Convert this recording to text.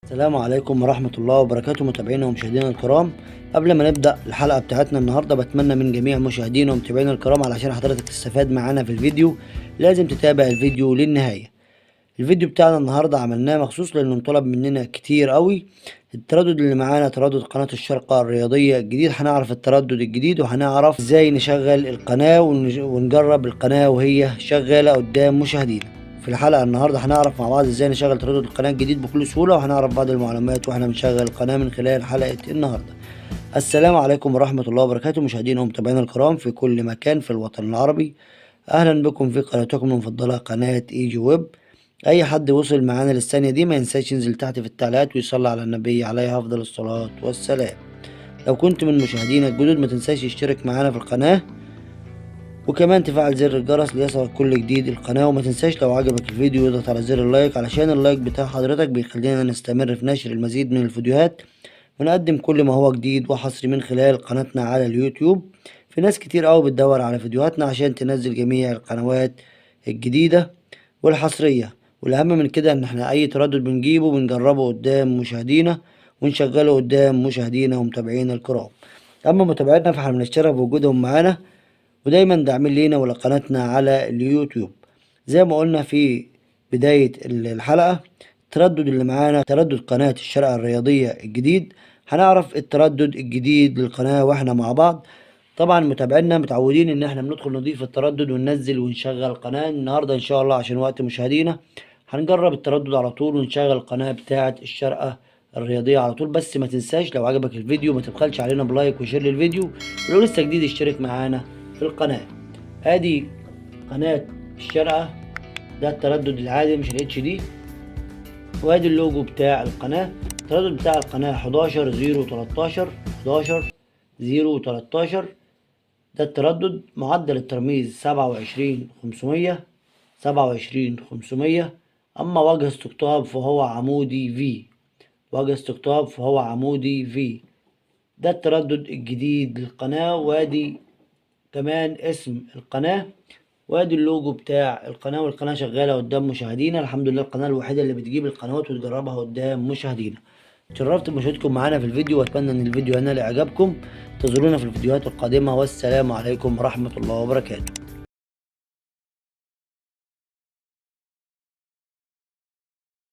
السلام عليكم ورحمة الله وبركاته، متابعينا ومشاهدينا الكرام. قبل ما نبدأ الحلقة بتاعتنا النهاردة، بتمنى من جميع مشاهدينا ومتابعينا الكرام علشان حضرتك تستفاد معانا في الفيديو لازم تتابع الفيديو للنهاية. الفيديو بتاعنا النهاردة عملناه مخصوص لأنه طلب مننا كتير قوي. التردد اللي معانا تردد قناة الشارقة الرياضية الجديد. هنعرف التردد الجديد وهنعرف ازاي نشغل القناة ونجرب القناة وهي شغالة قدام مشاهدينا. في الحلقة النهاردة هنعرف مع بعض ازاي نشغل تردد القناة الجديد بكل سهولة، وهنعرف بعض المعلومات واحنا بنشغل القناة من خلال حلقة النهاردة. السلام عليكم ورحمة الله وبركاته، مشاهدينا ومتابعينا الكرام في كل مكان في الوطن العربي. اهلا بكم في قناتكم المفضلة قناة ايجي ويب. اي حد وصل معانا للثانية دي ما ينساش ينزل تحت في التعليقات ويصلي على النبي عليه افضل الصلاة والسلام. لو كنت من مشاهدينا الجدد ما تنساش تشترك معانا في القناة، وكمان تفعل زر الجرس ليصلك كل جديد القناة. وما تنساش لو عجبك الفيديو اضغط على زر اللايك، علشان اللايك بتاع حضرتك بيخلينا نستمر في نشر المزيد من الفيديوهات ونقدم كل ما هو جديد وحصري من خلال قناتنا على اليوتيوب. في ناس كتير قوي بتدور على فيديوهاتنا عشان تنزل جميع القنوات الجديدة والحصرية، والأهم من كده إن احنا أي تردد بنجيبه بنجربه قدام مشاهدينا ونشغله قدام مشاهدينا ومتابعينا الكرام. أما متابعينا فاحنا بنشترف بوجودهم معانا ودايما داعمين لينا ولقناتنا على اليوتيوب. زي ما قلنا في بداية الحلقة، التردد اللي معانا تردد قناة الشارقة الرياضية الجديد. هنعرف التردد الجديد للقناة واحنا مع بعض. طبعا متابعينا متعودين ان احنا بندخل نضيف التردد وننزل ونشغل القناة. النهاردة ان شاء الله عشان وقت مشاهدينا هنجرب التردد على طول ونشغل القناة بتاعة الشارقة الرياضية على طول. بس ما تنساش لو عجبك الفيديو ما تبخلش علينا بلايك وشير للفيديو، ولو لسه جديد اشترك معانا في القناة. ادي قناة الشارقة، ده التردد العادي مش الاتش دي، وادي اللوجو بتاع القناة. التردد بتاع القناة 11013 11013. ده التردد. معدل الترميز 27500. اما وجه استقطاب فهو عمودي في. ده التردد الجديد للقناة، وادي كمان اسم القناة، وادي اللوجو بتاع القناة. والقناة شغالة قدام مشاهدينا الحمد لله، القناة الوحيدة اللي بتجيب القنوات وتجربها قدام مشاهدينا. اتشرفت بمشاهدتكم معانا في الفيديو، واتمنى ان الفيديو ينال اعجابكم. انتظرونا في الفيديوهات القادمة، والسلام عليكم ورحمة الله وبركاته.